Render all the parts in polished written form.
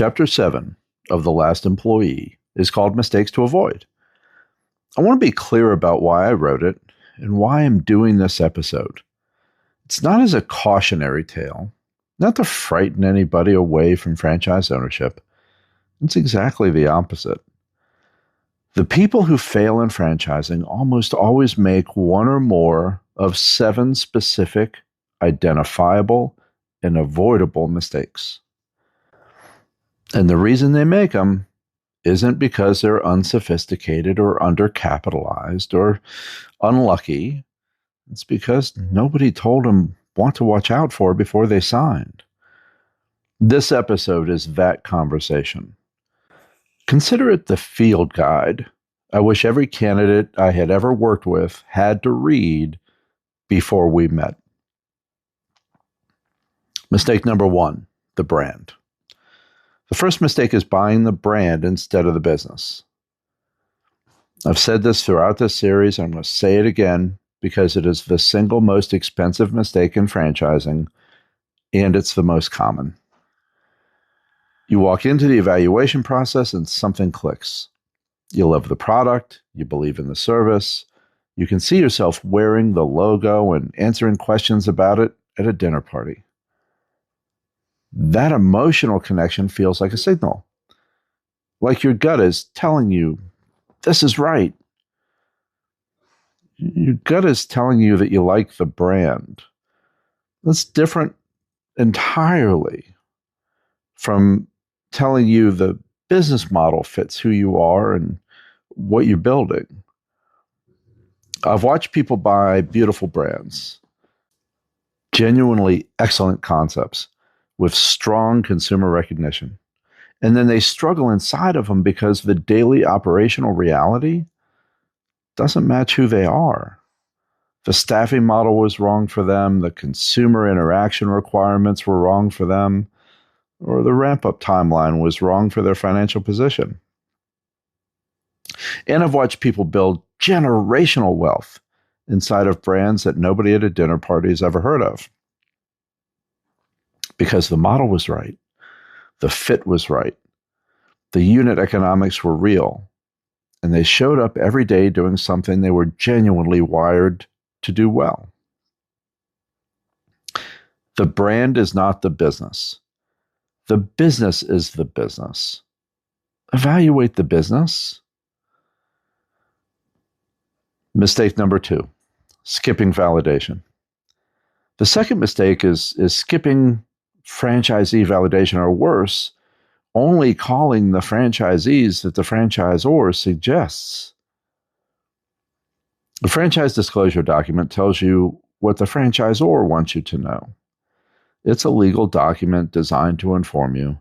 Chapter 7 of The Last Employee is called Mistakes to Avoid. I want to be clear about why I wrote it and why I'm doing this episode. It's not as a cautionary tale, not to frighten anybody away from franchise ownership. It's exactly the opposite. The people who fail in franchising almost always make one or more of 7 specific, identifiable, and avoidable mistakes. And the reason they make them isn't because they're unsophisticated or undercapitalized or unlucky. It's because nobody told them what to watch out for before they signed. This episode is that conversation. Consider it the field guide I wish every candidate I had ever worked with had to read before we met. Mistake number 1, the brand. The first mistake is buying the brand instead of the business. I've said this throughout this series, and I'm going to say it again because it is the single most expensive mistake in franchising, and it's the most common. You walk into the evaluation process and something clicks. You love the product, you believe in the service, you can see yourself wearing the logo and answering questions about it at a dinner party. That emotional connection feels like a signal. Like your gut is telling you, this is right. Your gut is telling you that you like the brand. That's different entirely from telling you the business model fits who you are and what you're building. I've watched people buy beautiful brands, genuinely excellent concepts with strong consumer recognition. And then they struggle inside of them because the daily operational reality doesn't match who they are. The staffing model was wrong for them, the consumer interaction requirements were wrong for them, or the ramp-up timeline was wrong for their financial position. And I've watched people build generational wealth inside of brands that nobody at a dinner party has ever heard of. Because the model was right, the fit was right, the unit economics were real, and they showed up every day doing something they were genuinely wired to do well. The brand is not the business. The business is the business. Evaluate the business. Mistake number 2, skipping validation. The second mistake is skipping franchisee validation, or worse, only calling the franchisees that the franchisor suggests. The franchise disclosure document tells you what the franchisor wants you to know. It's a legal document designed to inform you,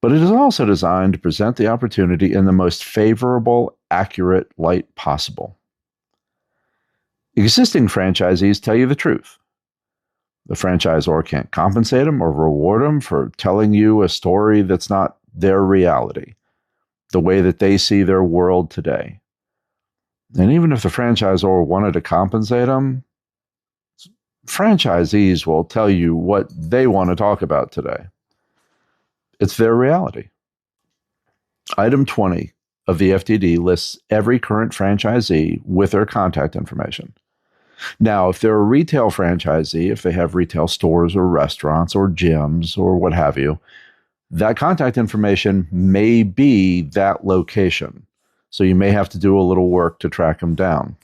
but it is also designed to present the opportunity in the most favorable, accurate light possible. Existing franchisees tell you the truth. The franchisor can't compensate them or reward them for telling you a story that's not their reality, the way that they see their world today. And even if the franchisor wanted to compensate them, franchisees will tell you what they want to talk about today. It's their reality. Item 20 of the FDD lists every current franchisee with their contact information. Now, if they're a retail franchisee, if they have retail stores or restaurants or gyms or what have you, that contact information may be that location. So you may have to do a little work to track them down.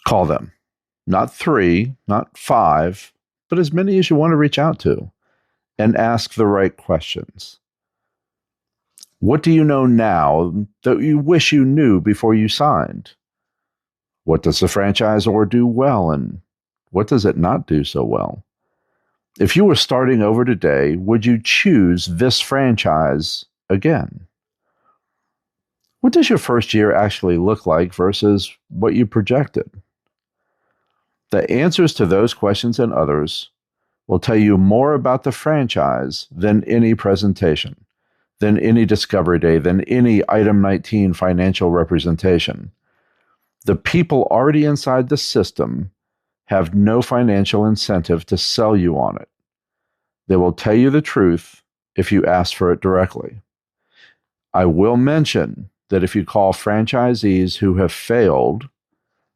Call them. Not 3, not 5, but as many as you want to reach out to, and ask the right questions. What do you know now that you wish you knew before you signed? What does the franchisor do well, and what does it not do so well? If you were starting over today, would you choose this franchise again? What does your first year actually look like versus what you projected? The answers to those questions and others will tell you more about the franchise than any presentation, than any discovery day, than any item 19 financial representation. The people already inside the system have no financial incentive to sell you on it. They will tell you the truth if you ask for it directly. I will mention that if you call franchisees who have failed,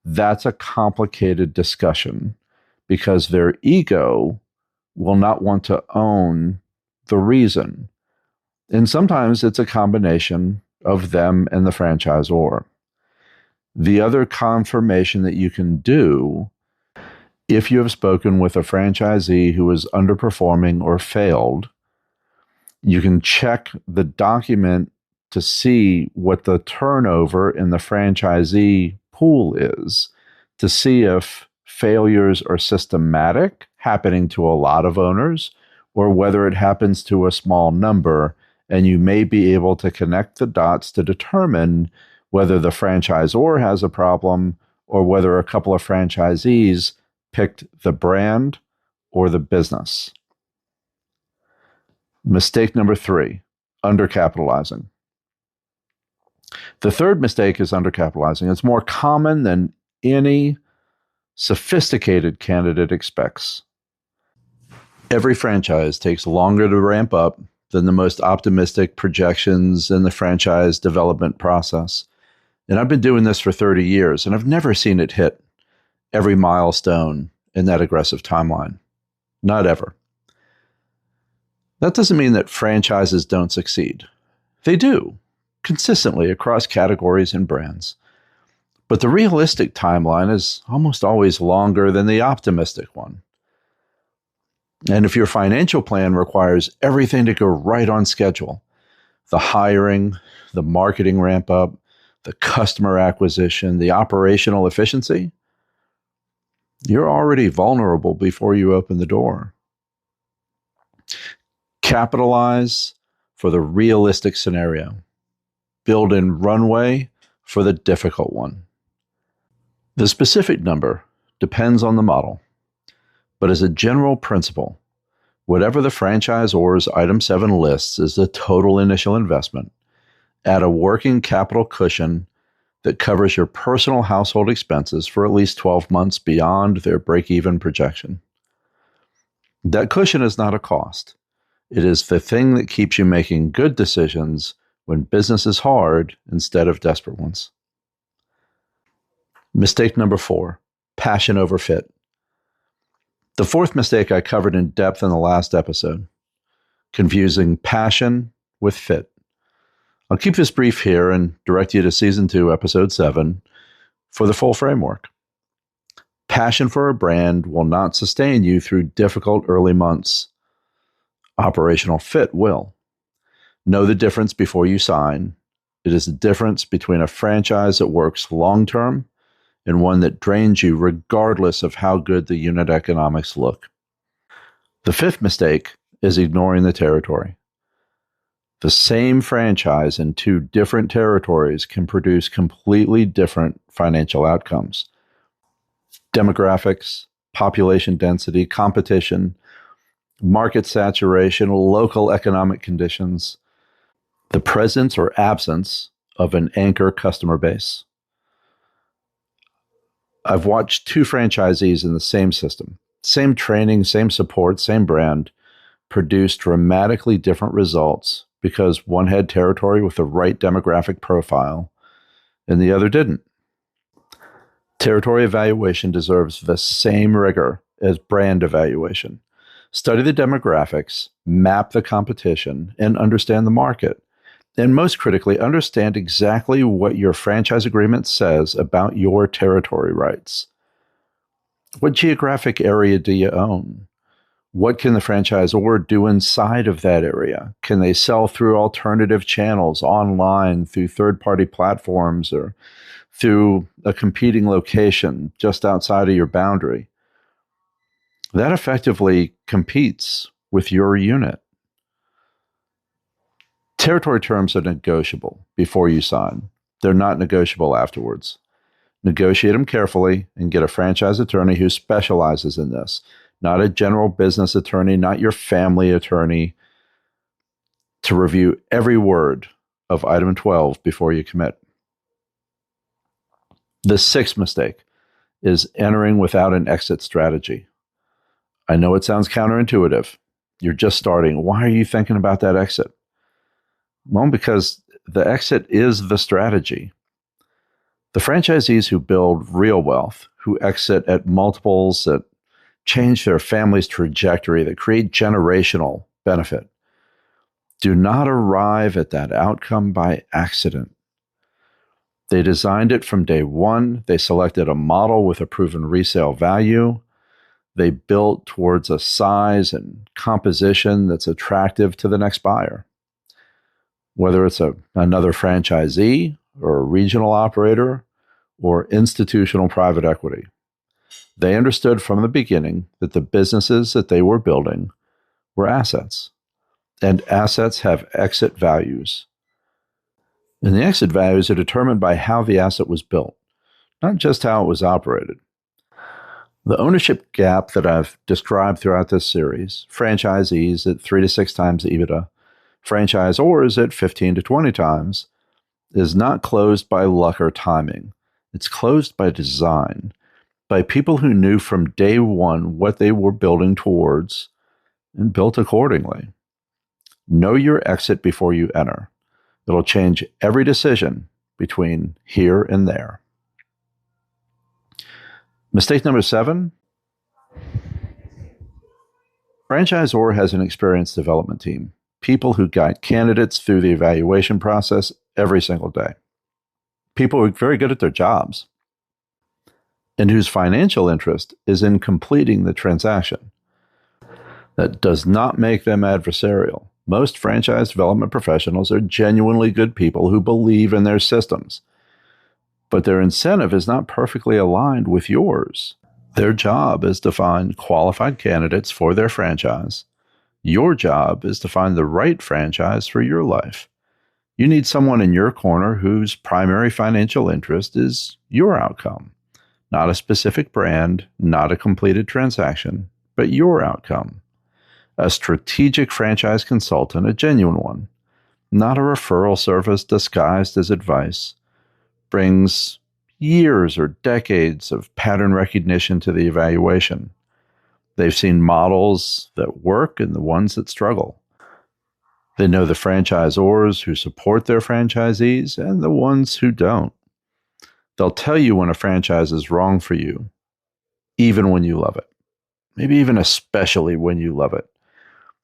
that's a complicated discussion because their ego will not want to own the reason. And sometimes it's a combination of them and the franchisor. The other confirmation that you can do if you have spoken with a franchisee who is underperforming or failed, you can check the document to see what the turnover in the franchisee pool is, to see if failures are systematic, happening to a lot of owners, or whether it happens to a small number. And you may be able to connect the dots to determine whether the franchisor has a problem or whether a couple of franchisees picked the brand or the business. Mistake number 3, undercapitalizing. The third mistake is undercapitalizing. It's more common than any sophisticated candidate expects. Every franchise takes longer to ramp up than the most optimistic projections in the franchise development process. And I've been doing this for 30 years, and I've never seen it hit every milestone in that aggressive timeline. Not ever. That doesn't mean that franchises don't succeed. They do, consistently across categories and brands. But the realistic timeline is almost always longer than the optimistic one. And if your financial plan requires everything to go right on schedule, the hiring, the marketing ramp up, the customer acquisition, the operational efficiency, you're already vulnerable before you open the door. Capitalize for the realistic scenario. Build in runway for the difficult one. The specific number depends on the model, but as a general principle, whatever the franchisor's item 7 lists is the total initial investment, add a working capital cushion that covers your personal household expenses for at least 12 months beyond their break-even projection. That cushion is not a cost. It is the thing that keeps you making good decisions when business is hard instead of desperate ones. Mistake number 4, passion over fit. The fourth mistake I covered in depth in the last episode, confusing passion with fit. I'll keep this brief here and direct you to Season 2, Episode 7 for the full framework. Passion for a brand will not sustain you through difficult early months. Operational fit will. Know the difference before you sign. It is the difference between a franchise that works long-term and one that drains you regardless of how good the unit economics look. The fifth mistake is ignoring the territory. The same franchise in 2 different territories can produce completely different financial outcomes. Demographics, population density, competition, market saturation, local economic conditions, the presence or absence of an anchor customer base. I've watched 2 franchisees in the same system, same training, same support, same brand, produce dramatically different results because one had territory with the right demographic profile and the other didn't. Territory evaluation deserves the same rigor as brand evaluation. Study the demographics, map the competition, and understand the market. And most critically, understand exactly what your franchise agreement says about your territory rights. What geographic area do you own? What can the franchisor do inside of that area? Can they sell through alternative channels online, through third-party platforms, or through a competing location just outside of your boundary? That effectively competes with your unit. Territory terms are negotiable before you sign. They're not negotiable afterwards. Negotiate them carefully and get a franchise attorney who specializes in this. Not a general business attorney, not your family attorney, to review every word of item 12 before you commit. The 6th mistake is entering without an exit strategy. I know it sounds counterintuitive, You're just starting. Why are you thinking about that exit? Well, because the exit is the strategy. The franchisees who build real wealth, who exit at multiples that change their family's trajectory, that create generational benefit, do not arrive at that outcome by accident. They designed it from day one. They selected a model with a proven resale value. They built towards a size and composition that's attractive to the next buyer. Whether it's another franchisee or a regional operator or institutional private equity, they understood from the beginning that the businesses that they were building were assets, and assets have exit values. And the exit values are determined by how the asset was built, not just how it was operated. The ownership gap that I've described throughout this series, franchisees at 3 to 6 times EBITDA, franchisors at 15 to 20 times, is not closed by luck or timing. It's closed by design, by people who knew from day one what they were building towards and built accordingly. Know your exit before you enter. It'll change every decision between here and there. Mistake number 7. Franchisor has an experienced development team, people who guide candidates through the evaluation process every single day. People who are very good at their jobs and whose financial interest is in completing the transaction. That does not make them adversarial. Most franchise development professionals are genuinely good people who believe in their systems, but their incentive is not perfectly aligned with yours. Their job is to find qualified candidates for their franchise. Your job is to find the right franchise for your life. You need someone in your corner whose primary financial interest is your outcome, not a specific brand, not a completed transaction, but your outcome. A strategic franchise consultant, a genuine one, not a referral service disguised as advice, brings years or decades of pattern recognition to the evaluation. They've seen models that work and the ones that struggle. They know the franchisors who support their franchisees and the ones who don't. They'll tell you when a franchise is wrong for you, even when you love it. Maybe even especially when you love it.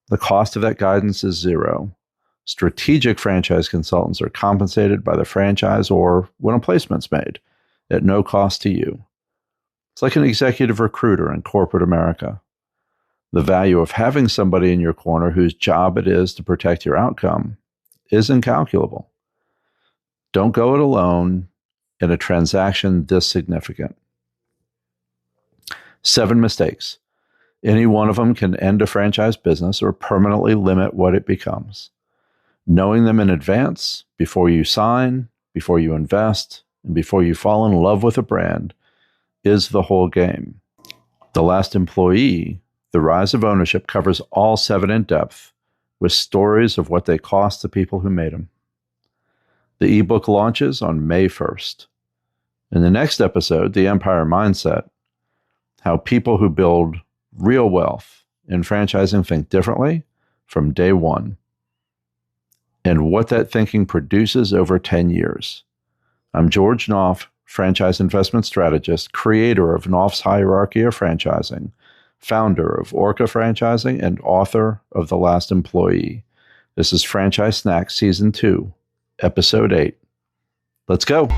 The cost of that guidance is zero. Strategic franchise consultants are compensated by the franchisor when a placement's made, at no cost to you. It's like an executive recruiter in corporate America. The value of having somebody in your corner whose job it is to protect your outcome is incalculable. Don't go it alone in a transaction this significant. 7 mistakes. Any one of them can end a franchise business or permanently limit what it becomes. Knowing them in advance, before you sign, before you invest, and before you fall in love with a brand, is the whole game. The Last Employee, The Rise of Ownership, covers all 7 in depth, with stories of what they cost the people who made them. The ebook launches on May 1st. In the next episode, The Empire Mindset, how people who build real wealth in franchising think differently from day one, and what that thinking produces over 10 years. I'm George Knauf, franchise investment strategist, creator of Knauf's Hierarchy of Franchising, founder of Orca Franchising, and author of The Last Employee. This is Franchise Snacks Season 2, Episode 8. Let's go.